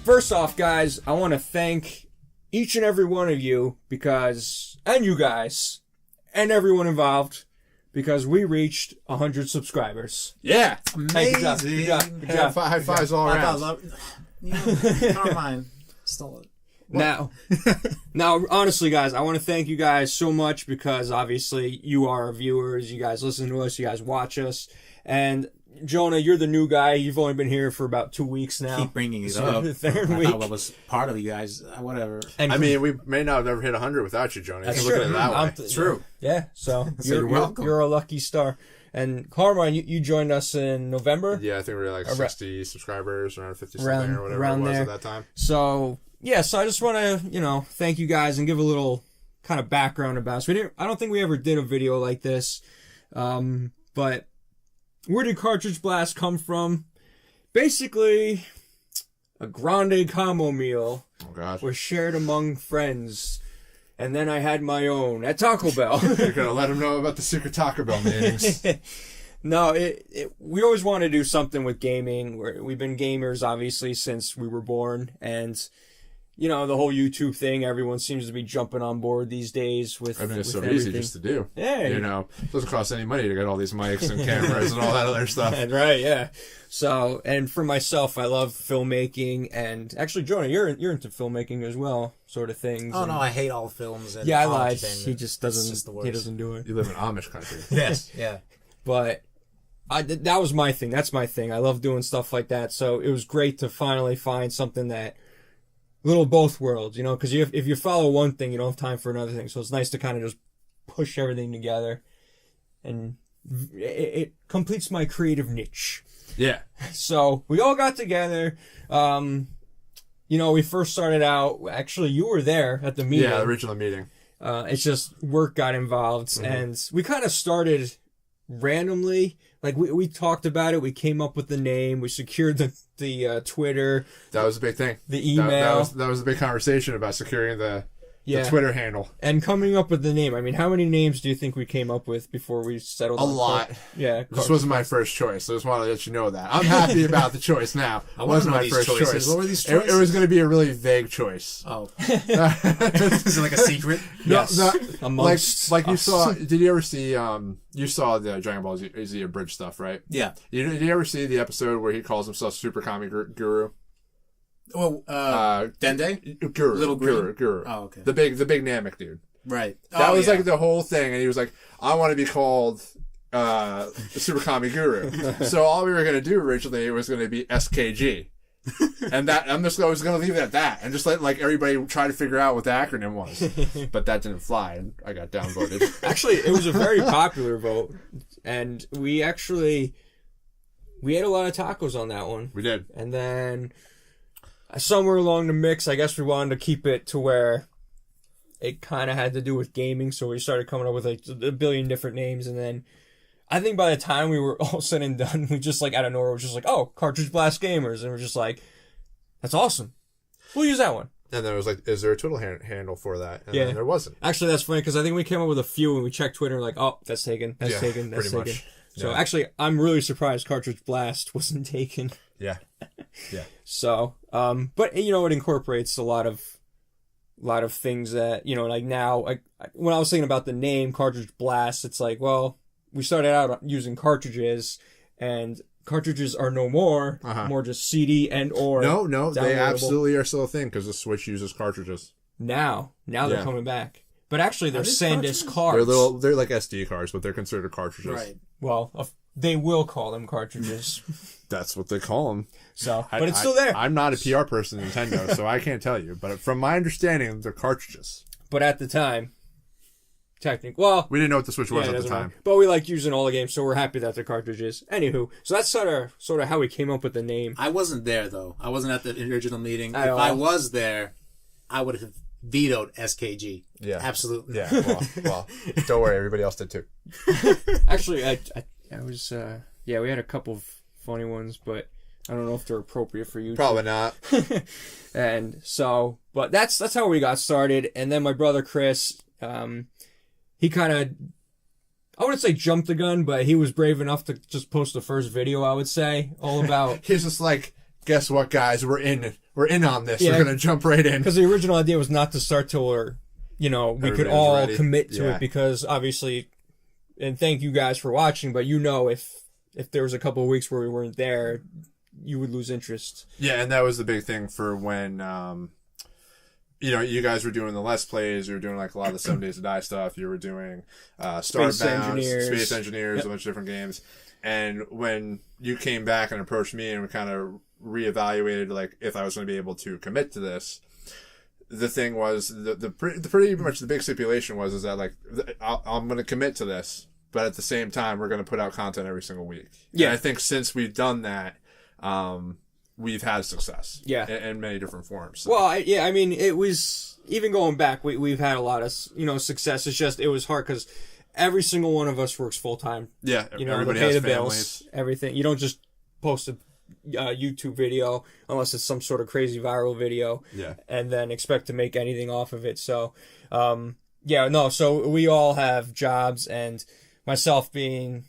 First off, guys, I want to thank each and every one of you and you guys, and everyone involved, because we reached 100 subscribers. Yeah. Hey, good job. High fives all around. Never mind. Stole it. Now, honestly, guys, I want to thank you guys so much because obviously you are our viewers. You guys listen to us. You guys watch us. And Jonah, you're the new guy. You've only been here for about 2 weeks now. Keep bringing it up. The third I week. thought I was part of you guys. Whatever. And I mean, we may not have ever hit 100 without you, Jonah. That's You can true. look at it that way. It's true. Yeah, so, you're welcome. You're a lucky star. And Carmine, you joined us in November? Yeah, I think we were like 60 subscribers, around 50 something or whatever around it was there. at that time. So, yeah, so I just want to, thank you guys and give a little kind of background about us. I don't think we ever did a video like this, but where did Cartridge Blast come from? Basically, a grande combo meal was shared among friends, and then I had my own at Taco Bell. You're going to let them know about the secret Taco Bell meetings. No, we always want to do something with gaming. We've been gamers, obviously, since we were born, and the whole YouTube thing, everyone seems to be jumping on board these days with it's so everything. easy just to do. Yeah. It doesn't cost any money to get all these mics and cameras and all that other stuff. Right, yeah. So, and for myself, I love filmmaking, and actually, Jonah, you're into filmmaking as well, sort of things. Oh, no, I hate all films. And I all lied. entertainment. He just doesn't. It's just the worst. He doesn't do it. You live in Amish country. Yes, yeah. But that was my thing. That's my thing. I love doing stuff like that. So it was great to finally find something that little both worlds, because if you follow one thing, you don't have time for another thing. So it's nice to kind of just push everything together, and it completes my creative niche. Yeah. So we all got together. We first started out. Actually, you were there at the meeting. Yeah, the original meeting. It's just work got involved, and we kind of started randomly. Like we talked about it. We came up with the name. We secured the Twitter. That was a big thing. The email. That was a big conversation about securing the Yeah. the Twitter handle. And coming up with the name. I mean, how many names do you think we came up with before we settled on A lot. Yeah. This wasn't my first choice. I just wanted to let you know that. I'm happy about the choice now. It wasn't my first choice. What were these choices? It was going to be a really vague choice. Oh. Is it like a secret? Yes. No, Amongst like you us. saw, did you ever see, you saw the Dragon Ball Z abridged stuff, right? Yeah. Did you ever see the episode where he calls himself Super Kami Guru? Well, Dende? Guru. Little green? Guru. Oh, okay. The big Namek dude. Right. That was like the whole thing, and he was like, I want to be called the Super Kami Guru. So all we were going to do originally was going to be SKG. And that I was going to leave it at that and just let everybody try to figure out what the acronym was. But that didn't fly, and I got downvoted. Actually, it was a very popular vote, and we ate a lot of tacos on that one. We did. And then somewhere along the mix, I guess we wanted to keep it to where it kind of had to do with gaming, so we started coming up with a billion different names, and then I think by the time we were all said and done, we just out of nowhere was just oh, Cartridge Blast Gamers, and we're just that's awesome. We'll use that one. And then it was is there a Twitter handle for that? And Yeah. then there wasn't. Actually, that's funny because I think we came up with a few and we checked Twitter and oh, that's taken, that's taken, that's pretty taken. much. So Yeah. actually, I'm really surprised Cartridge Blast wasn't taken. Yeah. Yeah. So, but it incorporates a lot of things that now. When I was thinking about the name Cartridge Blast, it's we started out using cartridges, and cartridges are no more, more just CD and or. No, they downloadable. absolutely are still a thing because the Switch uses cartridges. Now they're coming back. But actually, they're SanDisk They're cards. they're like SD cards, but they're considered cartridges. Right. Well, they will call them cartridges. That's what they call them. So, but it's still there. I'm not a PR person in Nintendo, so I can't tell you. But from my understanding, they're cartridges. But at the time, technically, we didn't know what the Switch was it at the doesn't time. matter. But we like using all the games, so we're happy that they're cartridges. Anywho, so that's sort of how we came up with the name. I wasn't there, though. I wasn't at the original meeting. If all. I was there, I would have vetoed SKG. Yeah. Absolutely. Yeah. Well, don't worry. Everybody else did too. Actually, I was, we had a couple of funny ones, but I don't know if they're appropriate for you. Probably not. And so, but that's how we got started. And then my brother Chris, he kind of, I wouldn't say jumped the gun, but he was brave enough to just post the first video, I would say, all about. He's just guess what, guys? We're in on this. Yeah. We're gonna jump right in. Because the original idea was not to start till we could all ready. commit to Yeah. it, because obviously, and thank you guys for watching, but if there was a couple of weeks where we weren't there, you would lose interest. Yeah, and that was the big thing for when you guys were doing the Let's Plays. You were doing like a lot of the 7 Days to Die stuff. You were doing Starbound, Space Engineers, Yep. a bunch of different games. And when you came back and approached me and we kind of reevaluated like if I was going to be able to commit to this, the thing was the pretty much the big stipulation was that like I'm going to commit to this, but at the same time we're going to put out content every single week. Yeah, and I think since we've done that, we've had success. Yeah, in many different forms. So. Well, I mean, it was even going back. We've had a lot of success. It's just it was hard because every single one of us works full time. Yeah, everybody has pay the families. bills, everything. You don't just post a YouTube video unless it's some sort of crazy viral video, and then expect to make anything off of it. So, so we all have jobs, and myself being,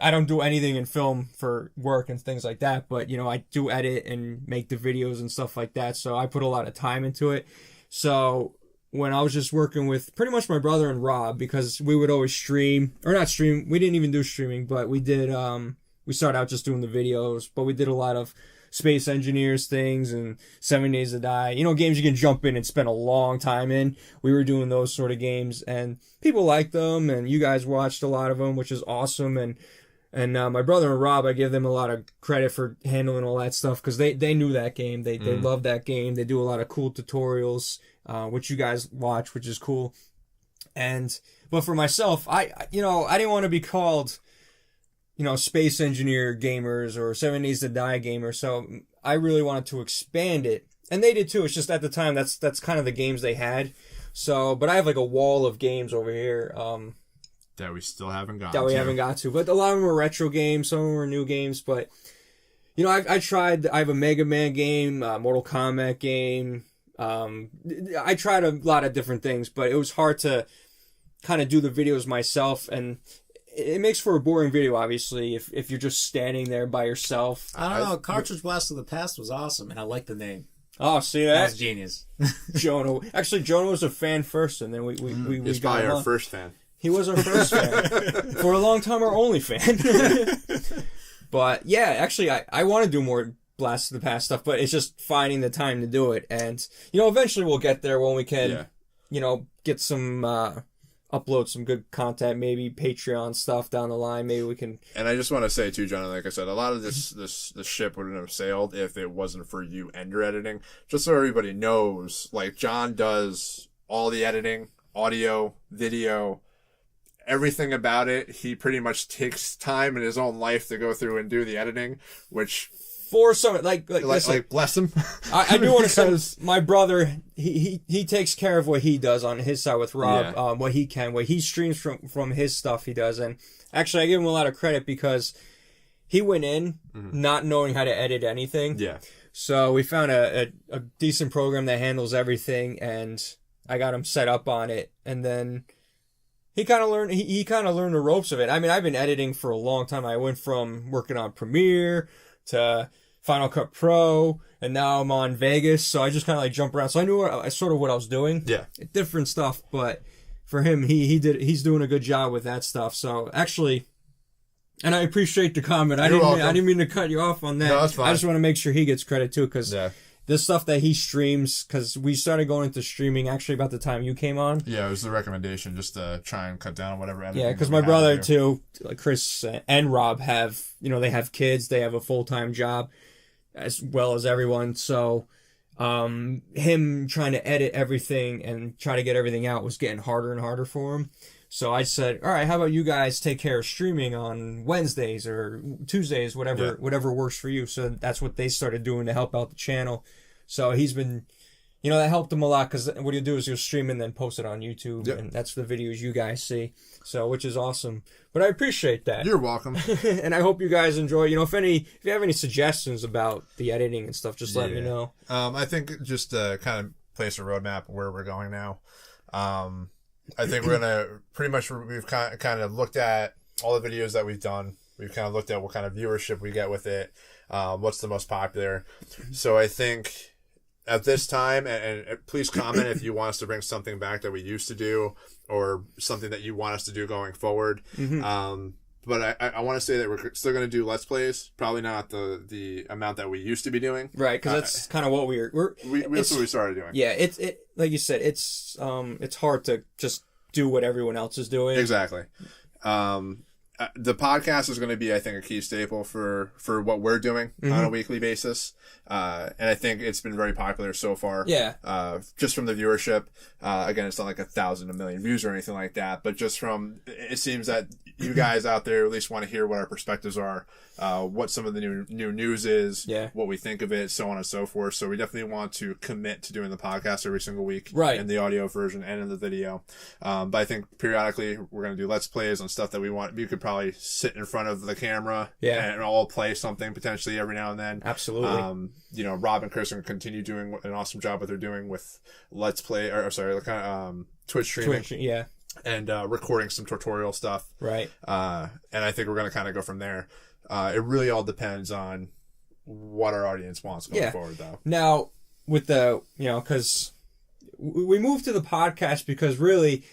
I don't do anything in film for work and things like that, but I do edit and make the videos and stuff like that. So I put a lot of time into it. So when I was just working with pretty much my brother and Rob, because we would always stream, or not stream, we didn't even do streaming, but we did, we started out just doing the videos, but we did a lot of Space Engineers things and 7 Days to Die, games you can jump in and spend a long time in. We were doing those sort of games, and people liked them, and you guys watched a lot of them, which is awesome. And my brother and Rob, I give them a lot of credit for handling all that stuff, because they knew that game. They love that game. They do a lot of cool tutorials, which you guys watch, which is cool. But for myself, I didn't want to be called, Space Engineer Gamers or 7 Days to Die Gamers. So I really wanted to expand it, and they did too. It's just at the time that's kind of the games they had. So, but I have like a wall of games over here. That we still haven't gotten that we haven't got to. But a lot of them are retro games, some of them are new games. But, I tried, I have a Mega Man game, Mortal Kombat game. I tried a lot of different things, but it was hard to kind of do the videos myself. And it makes for a boring video, obviously, if you're just standing there by yourself. I don't know. Cartridge Blast of the Past was awesome, and I like the name. Oh, see that? That was genius. Jonah. Actually, Jonah was a fan first, and then we He's got probably him our on. first fan. He was our first fan. For a long time, our only fan. But, yeah, actually, I want to do more Blast of the Past stuff, but it's just finding the time to do it. And, eventually we'll get there when we can, get some... upload some good content, maybe Patreon stuff down the line. Maybe we can. And I just want to say too, John, like I said, a lot of this ship wouldn't have sailed if it wasn't for you and your editing. Just so everybody knows, like John does all the editing, audio, video, everything about it. He pretty much takes time in his own life to go through and do the editing, which. For some, like bless him. I do want to say, my brother, he takes care of what he does on his side with Rob, what he streams from his stuff he does. And actually, I give him a lot of credit because he went in not knowing how to edit anything. Yeah. So we found a decent program that handles everything, and I got him set up on it. And then he kind of learned, he kind of learned the ropes of it. I mean, I've been editing for a long time. I went from working on Premiere to Final Cut Pro, and now I'm on Vegas, so I just kind of like jump around. So I knew what I was doing. Yeah. Different stuff, but for him, he's doing a good job with that stuff. So actually, and I appreciate the comment. I didn't mean to cut you off on that. No, that's fine. I just want to make sure he gets credit too, because the stuff that he streams, because we started going into streaming actually about the time you came on. Yeah, it was the recommendation just to try and cut down on whatever editing. Yeah, because my brother too, like Chris and Rob have, they have kids, they have a full-time job, as well as everyone. So, him trying to edit everything and try to get everything out was getting harder and harder for him. So I said, all right, how about you guys take care of streaming on Wednesdays or Tuesdays, whatever works for you. So that's what they started doing to help out the channel. So he's been, that helped him a lot, because what he'll do is he'll stream and then post it on YouTube, and that's the videos you guys see. So, which is awesome. But I appreciate that. You're welcome. And I hope you guys enjoy. If you have any suggestions about the editing and stuff, just let me know. I think just to kind of place a roadmap where we're going now. I think we're gonna pretty much we've kind of looked at all the videos that we've done. We've kind of looked at what kind of viewership we get with it, what's the most popular. So I think at this time, and please comment if you want us to bring something back that we used to do or something that you want us to do going forward. But I want to say that we're still going to do Let's Plays, probably not the amount that we used to be doing. Right, because that's kind of what that's what we started doing. Yeah, it like you said, it's hard to just do what everyone else is doing. Exactly. The podcast is going to be, I think, a key staple for what we're doing on a weekly basis. And I think it's been very popular so far. Yeah. Just from the viewership. Again, it's not like 1,000, 1 million views or anything like that, but just from, it seems that you guys out there at least want to hear what our perspectives are, what some of the new news is, what we think of it, so on and so forth. So we definitely want to commit to doing the podcast every single week. Right. In the audio version and in the video. But I think periodically we're going to do Let's Plays on stuff that we want. You could probably sit in front of the camera and all play something potentially every now and then. Absolutely. Rob and Chris are going to continue doing an awesome job what they're doing with Let's Play, Twitch streaming. And recording some tutorial stuff. Right. And I think we're going to kind of go from there. It really all depends on what our audience wants going forward, though. Now, with the, because we moved to the podcast because really,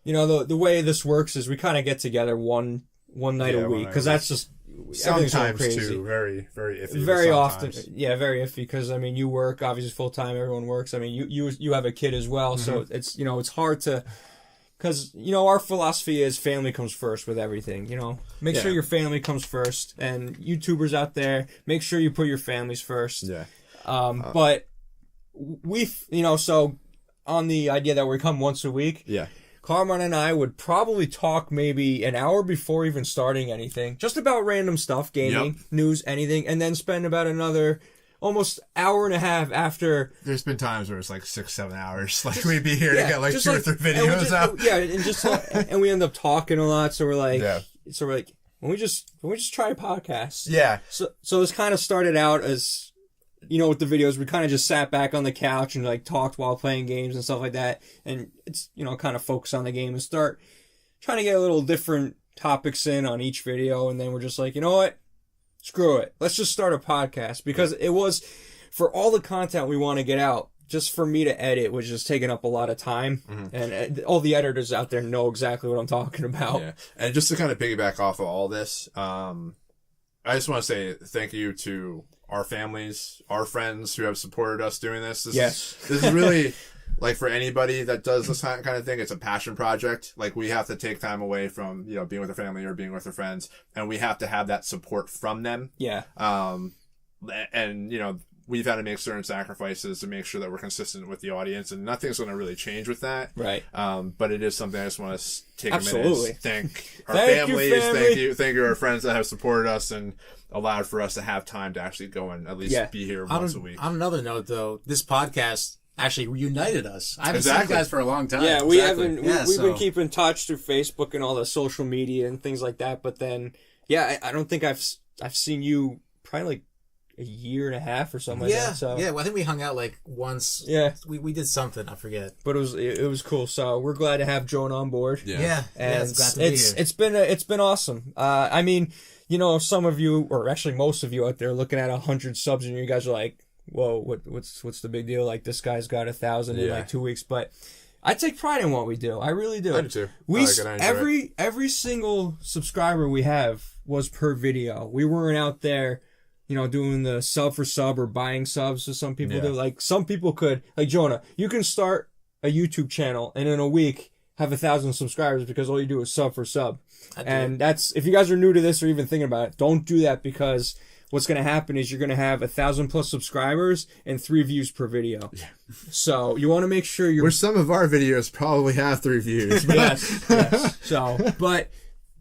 the way this works is we kind of get together one night a week, because that's just sometimes crazy. Too very very iffy. Very often, very iffy, because you work obviously full time. Everyone works. You have a kid as well, so it's it's hard to. Because, our philosophy is family comes first with everything, Make sure your family comes first. And YouTubers out there, make sure you put your families first. Yeah. But so on the idea that we come once a week, Carmine and I would probably talk maybe an hour before even starting anything. Just about random stuff, gaming, news, anything. And then spend about another almost hour and a half after. There's been times where it's like 6-7 hours. Like we'd be here to get like 2 or 3 videos out. Yeah, and we end up talking a lot. So we're like, when we just try a podcast. Yeah. So this kind of started out as, with the videos, we kind of just sat back on the couch and like talked while playing games and stuff like that. And it's, kind of focus on the game and start trying to get a little different topics in on each video. And then we're just like, you know what? Screw it. Let's just start a podcast, because it was, for all the content we want to get out, just for me to edit was just taking up a lot of time. And all the editors out there know exactly what I'm talking about. Yeah. And just to kind of piggyback off of all this, I just want to say thank you to our families, our friends who have supported us doing this. This is really, like, for anybody that does this kind of thing, it's a passion project. Like, we have to take time away from, being with our family or being with our friends, and we have to have that support from them. Yeah. And, we've had to make certain sacrifices to make sure that we're consistent with the audience, and nothing's going to really change with that. Right. But it is something I just want to take a Absolutely. minute to thank our families. Thank you, our friends that have supported us and allowed for us to have time to actually go and at least be here once a week. On another note, though, this podcast actually reunited us. I haven't seen you guys for a long time. Yeah, we haven't. We've been keeping in touch through Facebook and all the social media and things like that. But then, I don't think I've seen you probably like a year and a half or something like that. So well, I think we hung out like once. Yeah, we did something. I forget. But it was cool. So we're glad to have Joan on board. Yeah, and it's glad to be here. It's been awesome. Some of you, or actually most of you out there, looking at 100 subs, and you guys are like, whoa, what's the big deal? Like, this guy's got 1,000 in like 2 weeks. But I take pride in what we do. I really do. I do too. Every single subscriber we have was per video. We weren't out there, doing the sub for sub or buying subs, as some people do. Like, some people could, like Jonah, you can start a YouTube channel and in a week have 1,000 subscribers because all you do is sub for sub. And that's, if you guys are new to this or even thinking about it, don't do that, because what's going to happen is you're going to have 1,000+ subscribers and 3 views per video. Yeah. So you want to make sure which some of our videos probably have 3 views. Yes. So, but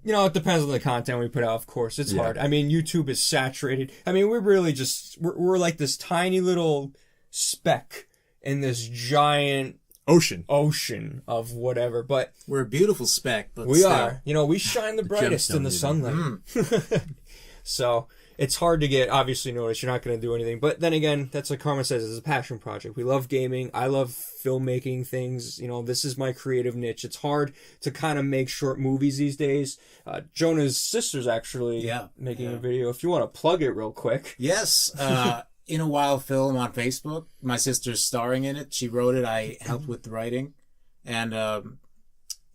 it depends on the content we put out. Of course, it's hard. YouTube is saturated. We're really just we're like this tiny little speck in this giant ocean of whatever. But we're a beautiful speck. But we are. We shine the brightest in the sunlight. So. it's hard to get obviously noticed. You're not going to do anything. But then again, that's like Karma says, it's a passion project. We love gaming. I love filmmaking things. You know, this is my creative niche. It's hard to kind of make short movies these days. Jonah's sister's actually making a video. If you want to plug it real quick. Yes. In a While Film on Facebook. My sister's starring in it. She wrote it. I helped with the writing. And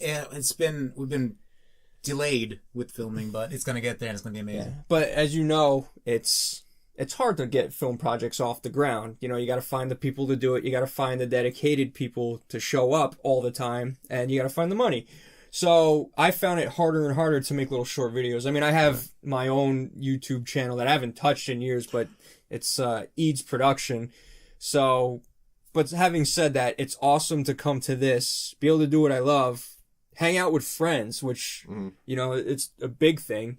we've been delayed with filming, but it's going to get there and it's going to be amazing. Yeah. But as you know, it's hard to get film projects off the ground. You know, you got to find the people to do it. You got to find the dedicated people to show up all the time, and you got to find the money. So I found it harder and harder to make little short videos. I mean, I have my own YouTube channel that I haven't touched in years, but it's Eads Production. So, but having said that, it's awesome to come to this, be able to do what I love, hang out with friends, which, you know, it's a big thing,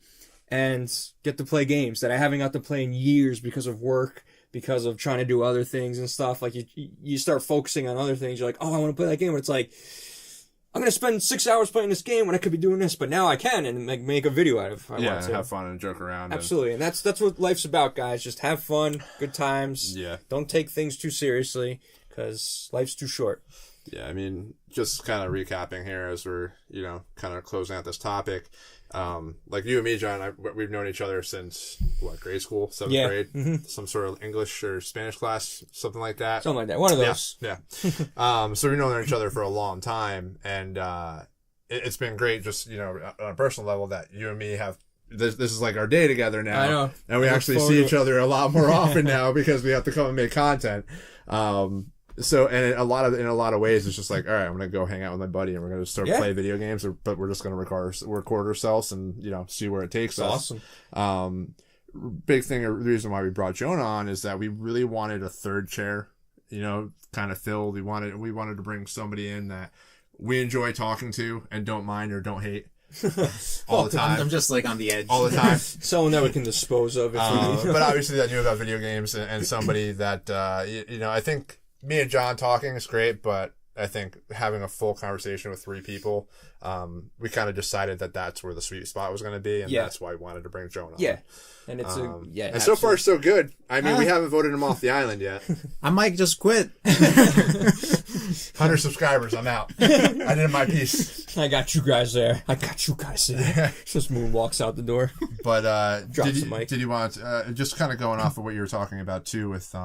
and get to play games that I haven't got to play in years because of work, because of trying to do other things and stuff. Like, you start focusing on other things. You're like, oh, I want to play that game. But it's like, I'm going to spend 6 hours playing this game when I could be doing this, but now I can and like make a video out of it. And have fun and joke around. Absolutely. And that's what life's about, guys. Just have fun, good times. Yeah. Don't take things too seriously because life's too short. Yeah, I mean, just kind of recapping here as we're, you know, kind of closing out this topic. Like you and me, John, we've known each other since, grade school, 7th grade? Mm-hmm. Some sort of English or Spanish class, something like that. Something like that. One of those. Yeah. So we've known each other for a long time, and it's been great just, you know, on a personal level that you and me have, this is like our day together now. I know. And we actually see each other a lot more often now because we have to come and make content. So, and in a lot of ways, it's just like, all right, I'm going to go hang out with my buddy and we're going to start play video games, but we're just going to record ourselves and, you know, see where it takes us. Awesome. Big thing, or the reason why we brought Jonah on is that we really wanted a third chair, you know, kind of filled. We wanted to bring somebody in that we enjoy talking to and don't mind or don't hate. All the time. I'm just like on the edge. All the time. Someone that we can dispose of. But obviously that knew about video games and somebody that, you know, I think me and John talking is great, but I think having a full conversation with three people, we kind of decided that that's where the sweet spot was going to be, and that's why we wanted to bring Jonah on. Yeah. And it's and absolutely. So far so good. I mean, we haven't voted him off the island yet. I might just quit. 100 subscribers, I'm out. I did my piece. I got you guys there. Just moonwalks out the door. But drops the mic. Did you want just kind of going off of what you were talking about too with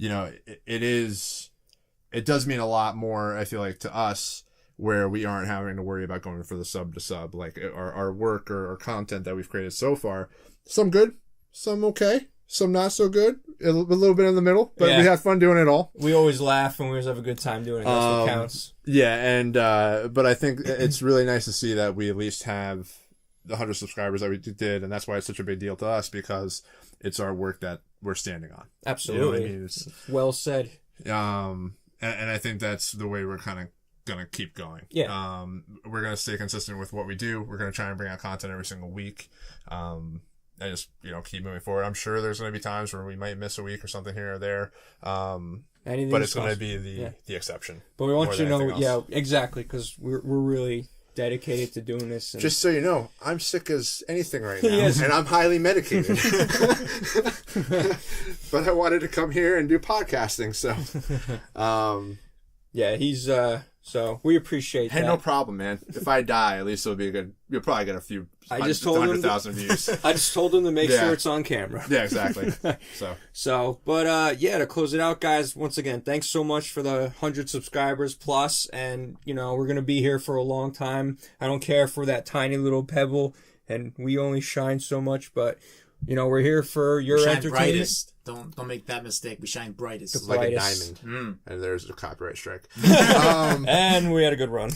you know, it does mean a lot more, I feel like, to us, where we aren't having to worry about going for the sub to sub. Like our work or content that we've created so far, some good, some okay, some not so good, a little bit in the middle, but we have fun doing it all. We always laugh and we always have a good time doing it. That's what counts. Yeah, and but I think it's really nice to see that we at least have the 100 subscribers that we did, and that's why it's such a big deal to us, because it's our work that we're standing on. Absolutely. You know what I mean? Well said. And I think that's the way we're kind of going to keep going. Yeah. We're going to stay consistent with what we do. We're going to try and bring out content every single week. And just, you know, keep moving forward. I'm sure there's going to be times where we might miss a week or something here or there. But it's going to be the exception. But we want you to know, exactly, because we're really dedicated to doing this. And just so you know, I'm sick as anything right now, and I'm highly medicated. But I wanted to come here and do podcasting, so he's so we appreciate that. Hey, no problem, man. If I die, at least it'll be good. You'll probably get a few 100,000 views. I just told him to make sure it's on camera. Yeah, exactly. But to close it out, guys, once again, thanks so much for the 100 subscribers plus, and you know, we're gonna be here for a long time. I don't care if we're that tiny little pebble and we only shine so much, but you know, we're here for your entertainment. Brightest. Don't make that mistake. We shine brightest. Like a diamond. And there's a copyright strike. And we had a good run.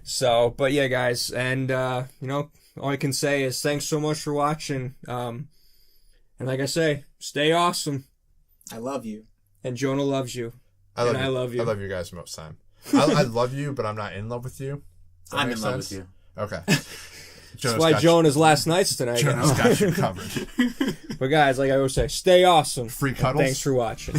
So, but yeah, guys, and you know, all I can say is thanks so much for watching. And like I say, stay awesome. I love you. And Jonah loves you. I love you. I love you guys most of the time. I love you, but I'm not in love with you. I'm in love with you. Okay. That's why Jonah's last night's tonight. Jonah's got you covered. But guys, like I always say, stay awesome. Free cuddles. Thanks for watching.